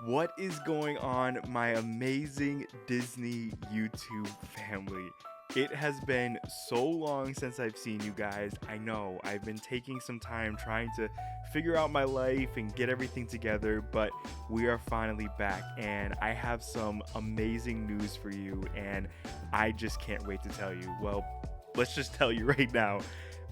What is going on, my amazing Disney YouTube family? It has been so long since I've seen you guys. I know I've been taking some time trying to figure out my life and get everything together, but we are finally back and I have some amazing news for you and I just can't wait to tell you. Well, let's just tell you right now.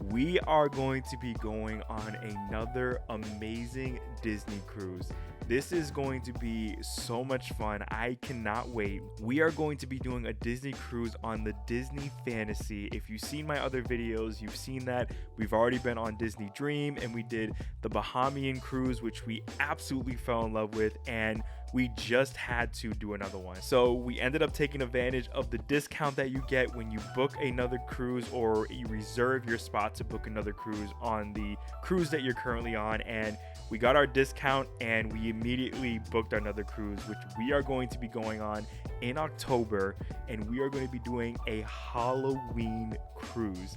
We are going to be going on another amazing Disney cruise. This is going to be so much fun. I cannot wait. We are going to be doing a Disney cruise on the Disney Fantasy. If you've seen my other videos, you've seen that we've already been on Disney Dream and we did the Bahamian cruise, which we absolutely fell in love with, and we just had to do another one. So we ended up taking advantage of the discount that you get when you book another cruise or you reserve your spot to book another cruise on the cruise that you're currently on, and we got our discount and we immediately booked another cruise, which we are going to be going on in October, and we are going to be doing a Halloween cruise.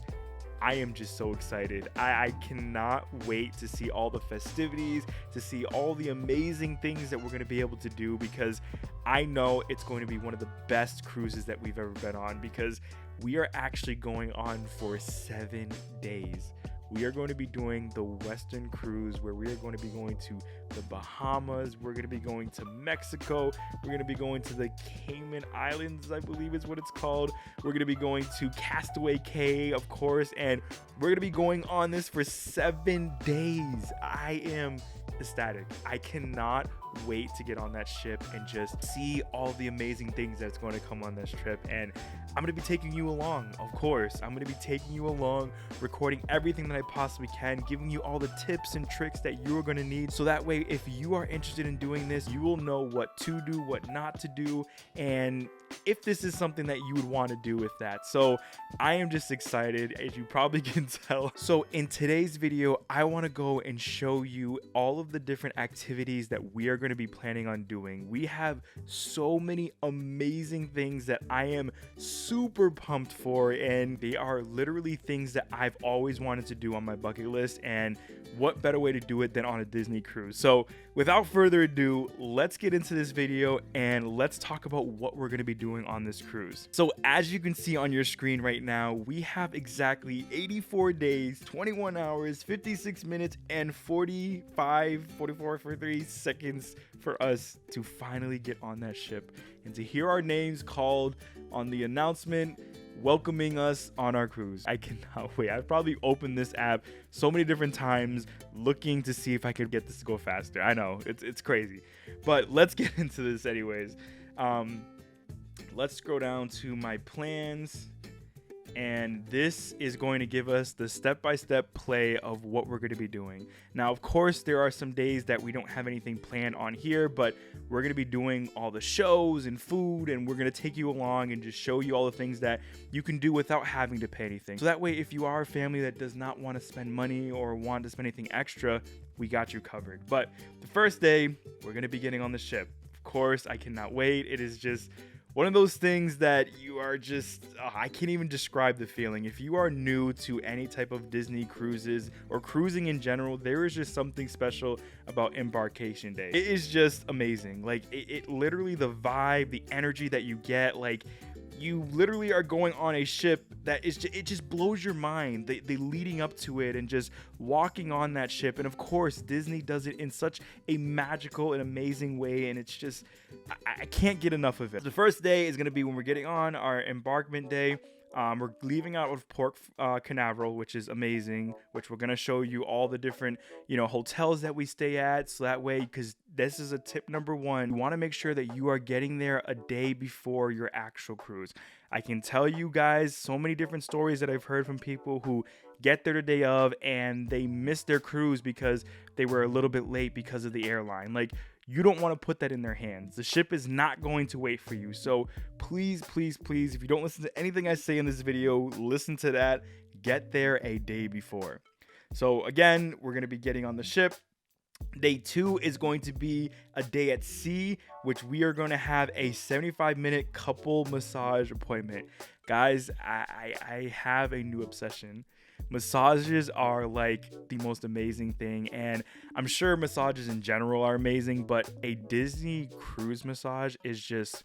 I am just so excited. I cannot wait to see all the festivities, to see all the amazing things that we're going to be able to do, because I know it's going to be one of the best cruises that we've ever been on, because we are actually going on for 7 days. We are going to be doing the Western cruise, where we are going to be going to the Bahamas. We're going to be going to Mexico. We're going to be going to the Cayman Islands, I believe is what it's called. We're going to be going to Castaway Cay, of course, and we're going to be going on this for 7 days. I am ecstatic. I cannot wait to get on that ship and just see all the amazing things that's going to come on this trip. And I'm going to be taking you along, of course. I'm going to be taking you along, recording everything that I possibly can, giving you all the tips and tricks that you're going to need, so that way if you are interested in doing this, you will know what to do, what not to do, and if this is something that you would want to do with that. So I am just excited, as you probably can tell. So in today's video, I want to go and show you all of the different activities that we are going to be planning on doing. We have so many amazing things that I am super pumped for, and they are literally things that I've always wanted to do on my bucket list, and what better way to do it than on a Disney cruise. So without further ado, let's get into this video and let's talk about what we're going to be doing on this cruise. So as you can see on your screen right now, we have exactly 84 days, 21 hours, 56 minutes, and 43 seconds for us to finally get on that ship and to hear our names called on the announcement welcoming us on our cruise. I cannot wait. I've probably opened this app so many different times looking to see if I could get this to go faster. I know it's crazy, but let's get into this anyways. Let's scroll down to my plans, and this is going to give us the step-by-step play of what we're going to be doing. Now, of course, there are some days that we don't have anything planned on here, but we're going to be doing all the shows and food, and we're going to take you along and just show you all the things that you can do without having to pay anything. So that way, if you are a family that does not want to spend money or want to spend anything extra, we got you covered. But the first day, we're going to be getting on the ship. Of course, I cannot wait. It is just one of those things that you are just, I can't even describe the feeling. If you are new to any type of Disney cruises or cruising in general, there is just something special about Embarkation Day. It is just amazing. Like it literally, the vibe, the energy that you get, like you literally are going on a ship that is just, it just blows your mind. The leading up to it and just walking on that ship. And of course, Disney does it in such a magical and amazing way. And it's just, I can't get enough of it. The first day is going to be when we're getting on our embarkment day. We're leaving out of Port Canaveral, which is amazing, which we're going to show you all the different, hotels that we stay at. So that way, because this is a tip number one, you want to make sure that you are getting there a day before your actual cruise. I can tell you guys so many different stories that I've heard from people who get there the day of and they miss their cruise because they were a little bit late because of the airline. Like, you don't want to put that in their hands. The ship is not going to wait for you. So please, please, please, if you don't listen to anything I say in this video, listen to that. Get there a day before. So again, we're going to be getting on the ship. Day 2 is going to be a day at sea, which we are going to have a 75-minute couple massage appointment. Guys, I have a new obsession. Massages are like the most amazing thing, and I'm sure massages in general are amazing, but a Disney cruise massage is just,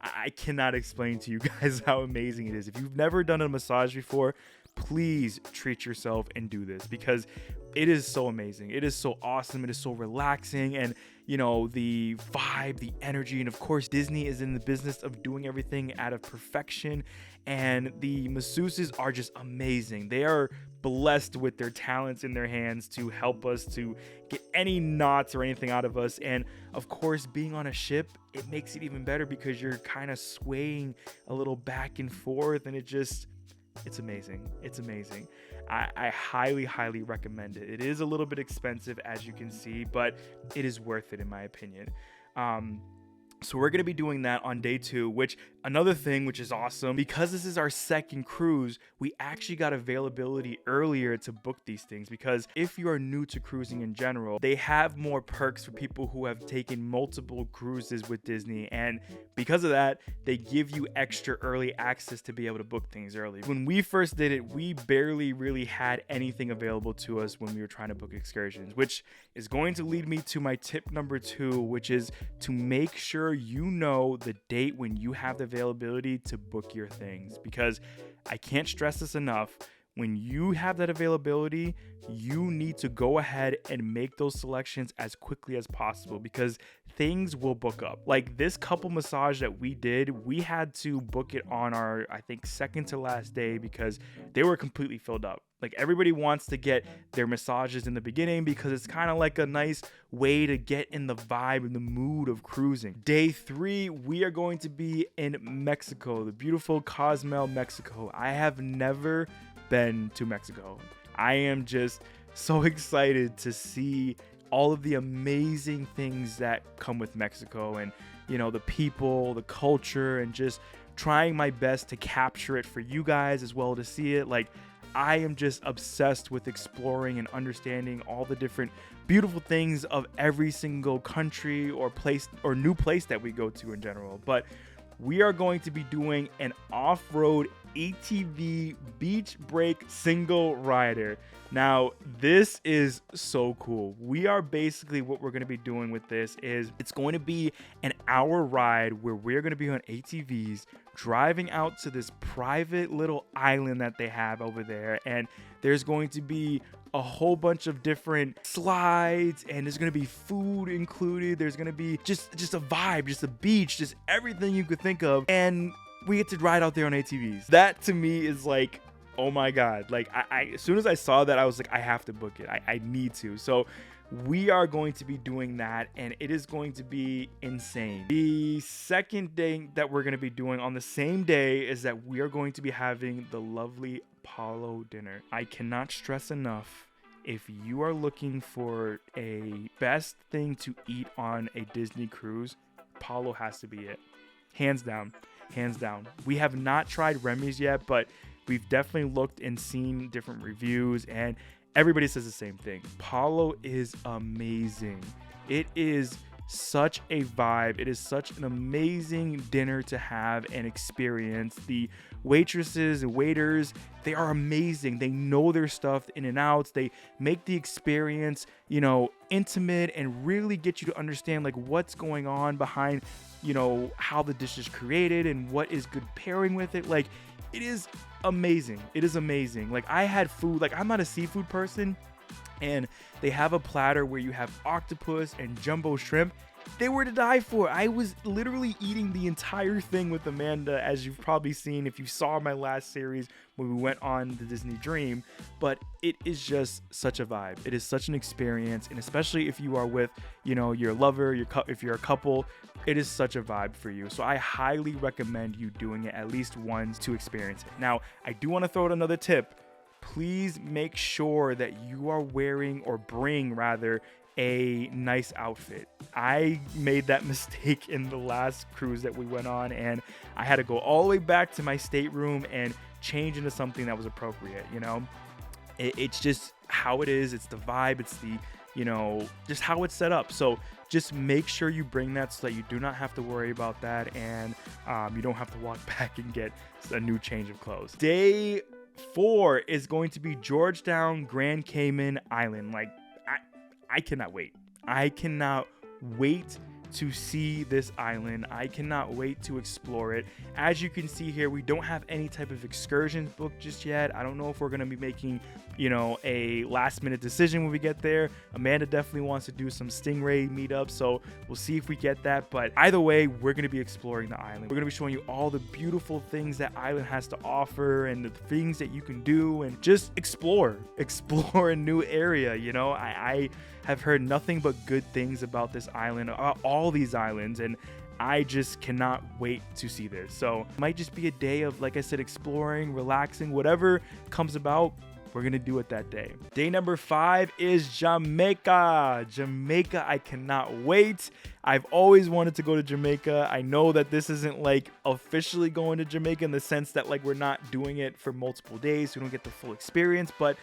I cannot explain to you guys how amazing it is. If you've never done a massage before, please treat yourself and do this, because it is so amazing. It is so awesome. It is so relaxing, and you know, the vibe, the energy, and of course Disney is in the business of doing everything out of perfection, and the masseuses are just amazing. They are blessed with their talents in their hands to help us to get any knots or anything out of us. And of course, being on a ship, it makes it even better because you're kind of swaying a little back and forth, and it's amazing. It's amazing. I highly recommend it. It is a little bit expensive, as you can see, but it is worth it in my opinion. So we're going to be doing that on day 2, which another thing which is awesome, because this is our second cruise, we actually got availability earlier to book these things, because if you are new to cruising in general, they have more perks for people who have taken multiple cruises with Disney, and because of that, they give you extra early access to be able to book things early. When we first did it, we barely really had anything available to us when we were trying to book excursions, which is going to lead me to my tip number 2, which is to make sure you know the date when you have the availability to book your things, because I can't stress this enough. When you have that availability, you need to go ahead and make those selections as quickly as possible, because things will book up. Like this couple massage that we did, we had to book it on our, I think, second to last day, because they were completely filled up. Like everybody wants to get their massages in the beginning because it's kind of like a nice way to get in the vibe and the mood of cruising. Day 3, we are going to be in Mexico, the beautiful Cozumel, Mexico. I have never been to Mexico. I am just so excited to see all of the amazing things that come with Mexico, and you know, the people, the culture, and just trying my best to capture it for you guys as well to see it. Like, I am just obsessed with exploring and understanding all the different beautiful things of every single country or place or new place that we go to in general. But we are going to be doing an off-road ATV beach break single rider. Now, this is so cool. We are basically, what we're going to be doing with this is it's going to be an hour ride where we're going to be on ATVs driving out to this private little island that they have over there, and there's going to be a whole bunch of different slides, and there's going to be food included. There's going to be just a vibe, just a beach, just everything you could think of, and we get to ride out there on ATVs. That to me is like, oh my god. Like I as soon as I saw that, I was like, I have to book it. I need to. So we are going to be doing that, and it is going to be insane. The second thing that we're going to be doing on the same day is that we are going to be having the lovely Apollo dinner. I cannot stress enough, if you are looking for a best thing to eat on a Disney cruise, Apollo has to be it. Hands down. Hands down. We have not tried Remy's yet, but we've definitely looked and seen different reviews, and everybody says the same thing. Apollo is amazing. It is such a vibe. It is such an amazing dinner to have and experience. The waitresses and waiters, they are amazing. They know their stuff in and outs. They make the experience, you know, intimate and really get you to understand like what's going on behind, you know, how the dish is created and what is good pairing with it. Like, it is amazing. It is amazing. Like, I had food, like I'm not a seafood person, and they have a platter where you have octopus and jumbo shrimp. They were to die for. I was literally eating the entire thing with Amanda, as you've probably seen if you saw my last series when we went on the Disney Dream. But it is just such a vibe. It is such an experience, and especially if you are with, you know, your lover, if you're a couple, it is such a vibe for you. So I highly recommend you doing it at least once to experience it. Now, I do want to throw out another tip. Please make sure that you are wearing, or bring rather, a nice outfit. I made that mistake in the last cruise that we went on, and I had to go all the way back to my stateroom and change into something that was appropriate. You know, it's just how it is. It's the vibe. It's the, you know, just how it's set up. So just make sure you bring that so that you do not have to worry about that, and you don't have to walk back and get a new change of clothes. Day 4 is going to be Georgetown, Grand Cayman Island. Like, I cannot wait. I cannot wait to see this island. I cannot wait to explore it. As you can see here, we don't have any type of excursions booked just yet. I don't know if we're going to be making, a last minute decision when we get there. Amanda definitely wants to do some stingray meetups, so we'll see if we get that. But either way, we're going to be exploring the island. We're going to be showing you all the beautiful things that island has to offer and the things that you can do, and just explore a new area. I have heard nothing but good things about this island, all these islands, and I just cannot wait to see this. So it might just be a day of, like I said, exploring, relaxing, whatever comes about. We're gonna do it that day. Day number 5 is Jamaica. Jamaica, I cannot wait. I've always wanted to go to Jamaica. I know that this isn't like officially going to Jamaica in the sense that like we're not doing it for multiple days, so we don't get the full experience, but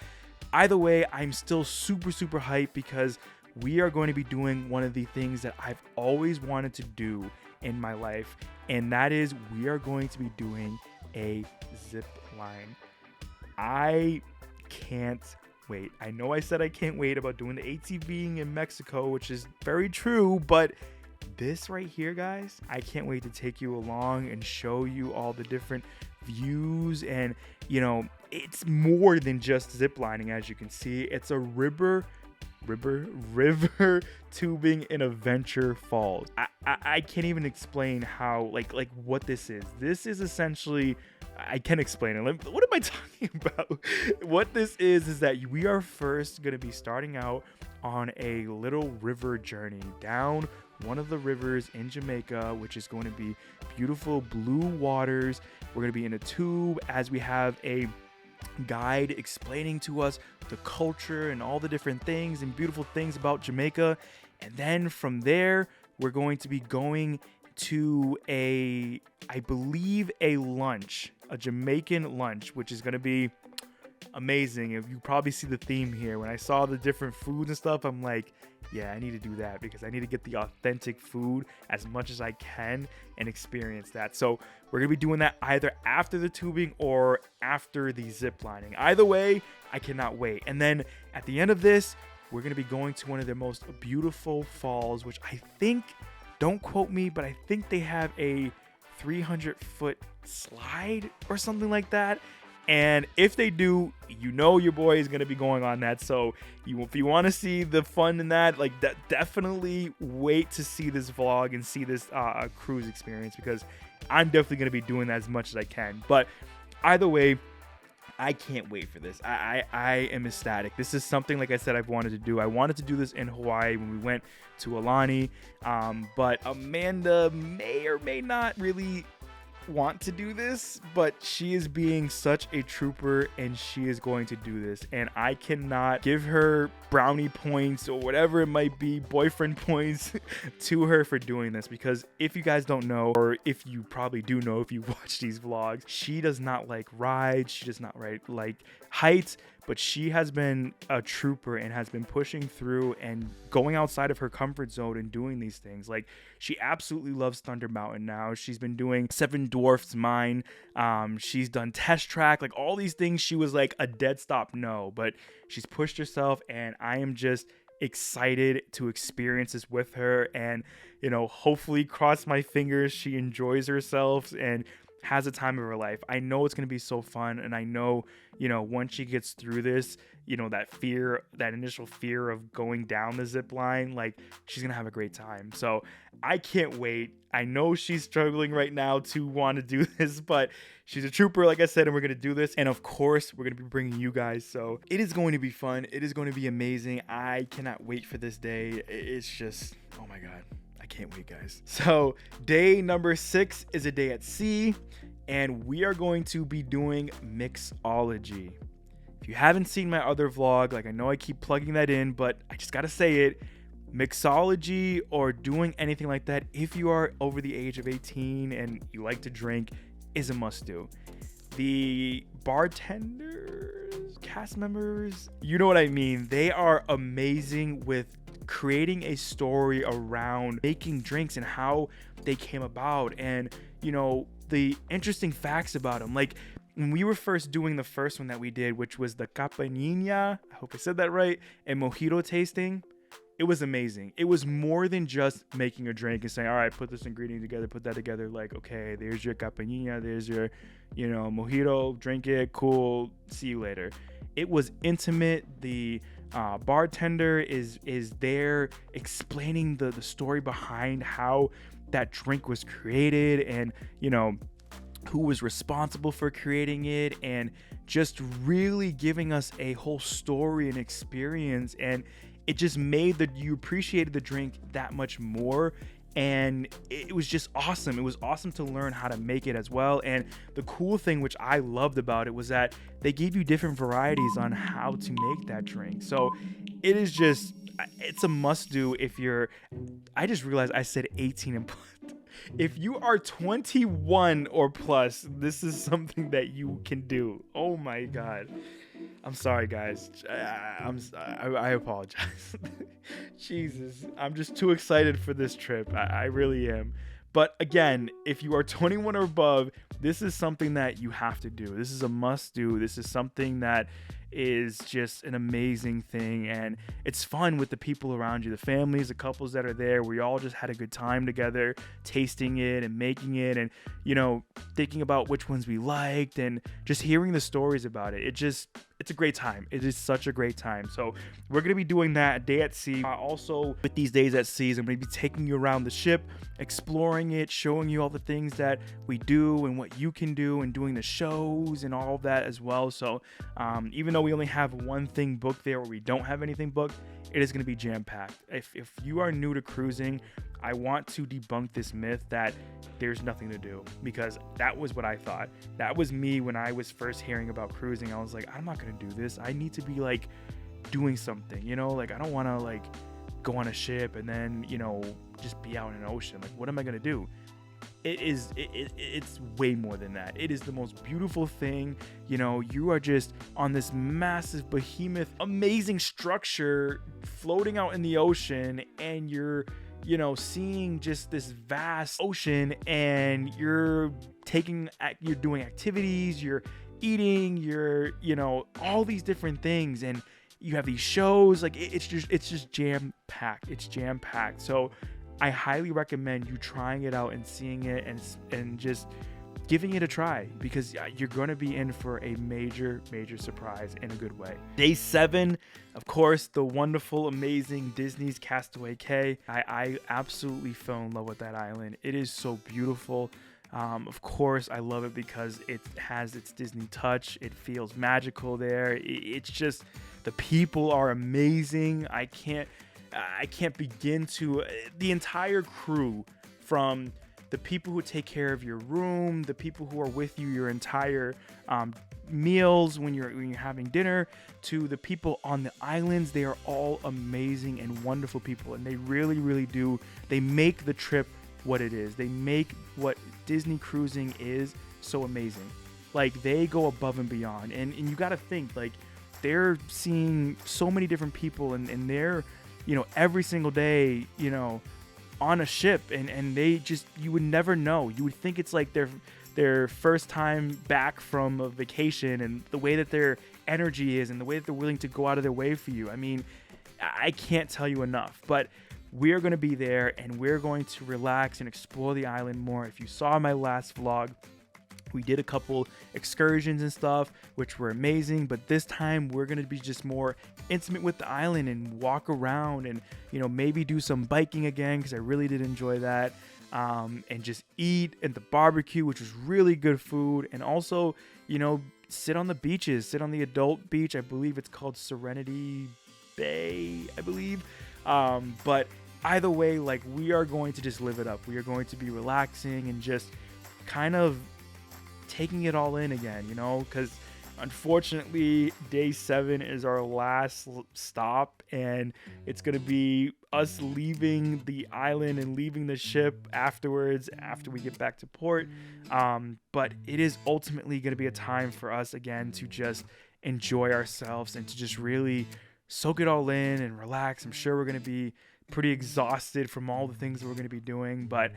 either way, I'm still super hyped because we are going to be doing one of the things that I've always wanted to do in my life, and that is we are going to be doing a zip line. I can't wait. I know I said I can't wait about doing the ATVing in Mexico, which is very true, but this right here, guys, I can't wait to take you along and show you all the different views. And it's more than just zip lining. As you can see, it's a river tubing in Adventure Falls. I can't even explain how like what this is. This is essentially, I can explain it. What am I talking about? What this is that we are first going to be starting out on a little river journey down one of the rivers in Jamaica, which is going to be beautiful blue waters. We're going to be in a tube as we have a guide explaining to us the culture and all the different things and beautiful things about Jamaica. And then from there, we're going to be going to I believe a Jamaican lunch, which is going to be amazing. If you probably see the theme here, when I saw the different foods and stuff, I'm like, yeah, I need to do that because I need to get the authentic food as much as I can and experience that. So we're going to be doing that either after the tubing or after the zip lining. Either way, I cannot wait. And then at the end of this, we're going to be going to one of their most beautiful falls, which I think, don't quote me, but I think they have a 300-foot slide or something like that. And if they do, your boy is going to be going on that. So if you want to see the fun in that, definitely wait to see this vlog and see this cruise experience, because I'm definitely going to be doing that as much as I can. But either way, I can't wait for this. I am ecstatic. This is something, like I said, I've wanted to do. I wanted to do this in Hawaii when we went to Alani. But Amanda may or may not really want to do this, but she is being such a trooper and she is going to do this, and I cannot give her brownie points or whatever it might be, boyfriend points to her for doing this, because if you guys don't know, or if you probably do know if you watch these vlogs, she does not like rides, she does not like heights, but she has been a trooper and has been pushing through and going outside of her comfort zone and doing these things. Like, she absolutely loves Thunder Mountain now. She's been doing Seven Dwarfs Mine. She's done Test Track, like all these things. She was like a dead stop no, but she's pushed herself, and I am just excited to experience this with her. And hopefully, cross my fingers, she enjoys herself and has a time of her life. I know it's going to be so fun, and I know once she gets through this, that initial fear of going down the zip line, like, she's gonna have a great time. So I can't wait. I know she's struggling right now to want to do this, but she's a trooper, like I said, and we're gonna do this. And of course, we're gonna be bringing you guys, so it is going to be fun. It is going to be amazing. I cannot wait for this day. It's just, oh my god, I can't wait, guys. So day number 6 is a day at sea, and we are going to be doing Mixology. If you haven't seen my other vlog, I know I keep plugging that in, but I just gotta say it, Mixology, or doing anything like that, if you are over the age of 18 and you like to drink, is a must do. The bartenders, cast members, you know what I mean, they are amazing with creating a story around making drinks and how they came about, and the interesting facts about them. Like, when we were first doing the first one that we did, which was the caipirinha, I hope I said that right, and mojito tasting, it was amazing. It was more than just making a drink and saying, all right, put this ingredient together, put that together. Like, okay, there's your caipirinha, there's your, mojito, drink it, cool, see you later. It was intimate. The bartender is there explaining the story behind how that drink was created, and, who was responsible for creating it, and just really giving us a whole story and experience. And it just made you appreciated the drink that much more. And it was just awesome. It was awesome to learn how to make it as well. And the cool thing, which I loved about it, was that they gave you different varieties on how to make that drink. So it's a must do I just realized I said 18 and plus. If you are 21 or plus, this is something that you can do. Oh my God. I'm sorry, guys. I apologize. Jesus. I'm just too excited for this trip. I really am. But again, if you are 21 or above, this is something that you have to do. This is a must do. This is something that is just an amazing thing, and it's fun with the people around you, the families, the couples that are there. We all just had a good time together, tasting it and making it, and thinking about which ones we liked, and just hearing the stories about it. It's a great time. It is such a great time. So we're going to be doing that, a day at sea. Also, with these days at sea, I'm going to be taking you around the ship, exploring it, showing you all the things that we do and what you can do, and doing the shows and all of that as well. So even though we only have one thing booked there, or we don't have anything booked, it is going to be jam-packed. If you are new to cruising, I want to debunk this myth that there's nothing to do, because that was what I thought. That was me when I was first hearing about cruising. I was like, I'm not going to do this. I need to be like doing something, like I don't want to like go on a ship and then, just be out in an ocean. Like, what am I going to do? It's way more than that. It is the most beautiful thing. You are just on this massive behemoth, amazing structure floating out in the ocean, and you're seeing just this vast ocean, and you're doing activities, you're eating, you're all these different things, and you have these shows. Like, it's just jam packed. It's jam packed. So I highly recommend you trying it out and seeing it, and just giving it a try, because you're going to be in for a major surprise in a good way. Day 7, of course, the wonderful, amazing Disney's Castaway Cay. I absolutely fell in love with that island. It is so beautiful. Of course, I love it because it has its Disney touch. It feels magical there. It's just, the people are amazing. I can't begin to, the entire crew, from the people who take care of your room, the people who are with you your entire meals when you're having dinner, to the people on the islands. They are all amazing and wonderful people, and they really do. They make the trip what it is. They make what Disney cruising is so amazing. Like, they go above and beyond, and you got to think, like, they're seeing so many different people, and they're every single day on a ship, and they just, you would never know. You would think it's like their first time back from a vacation, and the way that their energy is, and the way that they're willing to go out of their way for you. I mean, I can't tell you enough. But we're going to be there, and we're going to relax and explore the island more. If you saw my last vlog, we did a couple excursions and stuff, which were amazing, but this time we're going to be just more intimate with the island and walk around, and maybe do some biking again, because I really did enjoy that, and just eat at the barbecue, which was really good food, and also sit on the beaches, sit on the adult beach. I believe it's called Serenity Bay, I believe. But either way, like, we are going to just live it up. We are going to be relaxing and just kind of taking it all in again, because unfortunately day 7 is our last stop, and it's going to be us leaving the island and leaving the ship afterwards, after we get back to port. But it is ultimately going to be a time for us again to just enjoy ourselves and to just really soak it all in and relax. I'm sure we're going to be pretty exhausted from all the things that we're going to be doing, but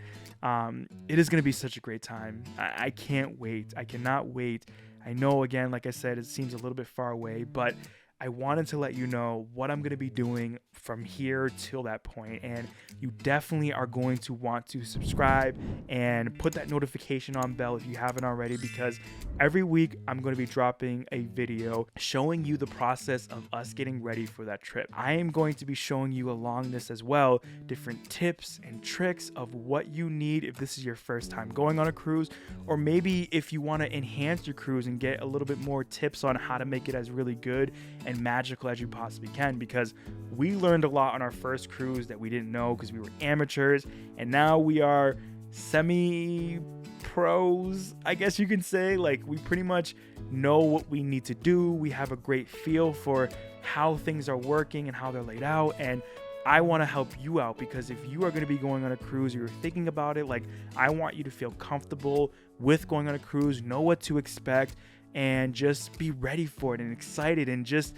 it is going to be such a great time. I can't wait. I cannot wait. I know, again, like I said, it seems a little bit far away, but I wanted to let you know what I'm going to be doing from here till that point. And you definitely are going to want to subscribe and put that notification on bell if you haven't already, because every week I'm going to be dropping a video showing you the process of us getting ready for that trip. I am going to be showing you along this as well different tips and tricks of what you need if this is your first time going on a cruise, or maybe if you want to enhance your cruise and get a little bit more tips on how to make it as really good and magical as you possibly can, because we learned a lot on our first cruise that we didn't know because we were amateurs, and now we are semi pros, I guess you can say. Like, we pretty much know what we need to do. We have a great feel for how things are working and how they're laid out, and I want to help you out, because if you are going to be going on a cruise or you're thinking about it, like, I want you to feel comfortable with going on a cruise, know what to expect, and just be ready for it and excited, and just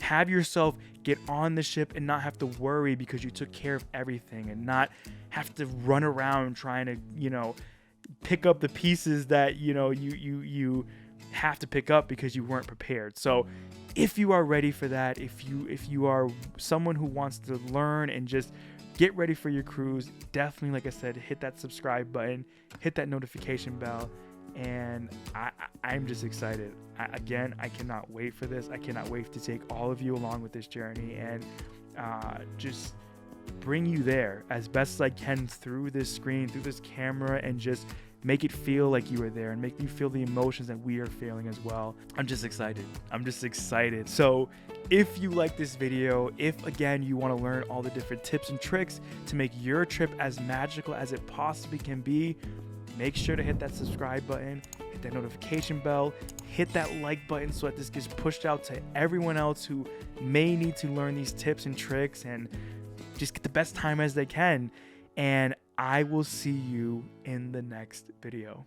have yourself get on the ship and not have to worry because you took care of everything, and not have to run around trying to, pick up the pieces that, you have to pick up because you weren't prepared. So if you are ready for that, if you are someone who wants to learn and just get ready for your cruise, definitely, like I said, hit that subscribe button, hit that notification bell, and I'm just excited. I cannot wait for this. I cannot wait to take all of you along with this journey and just bring you there as best as I can through this screen, through this camera, and just make it feel like you are there and make you feel the emotions that we are feeling as well. I'm just excited. So if you like this video, if again you want to learn all the different tips and tricks to make your trip as magical as it possibly can be, make sure to hit that subscribe button, hit that notification bell, hit that like button so that this gets pushed out to everyone else who may need to learn these tips and tricks and just get the best time as they can. And I will see you in the next video.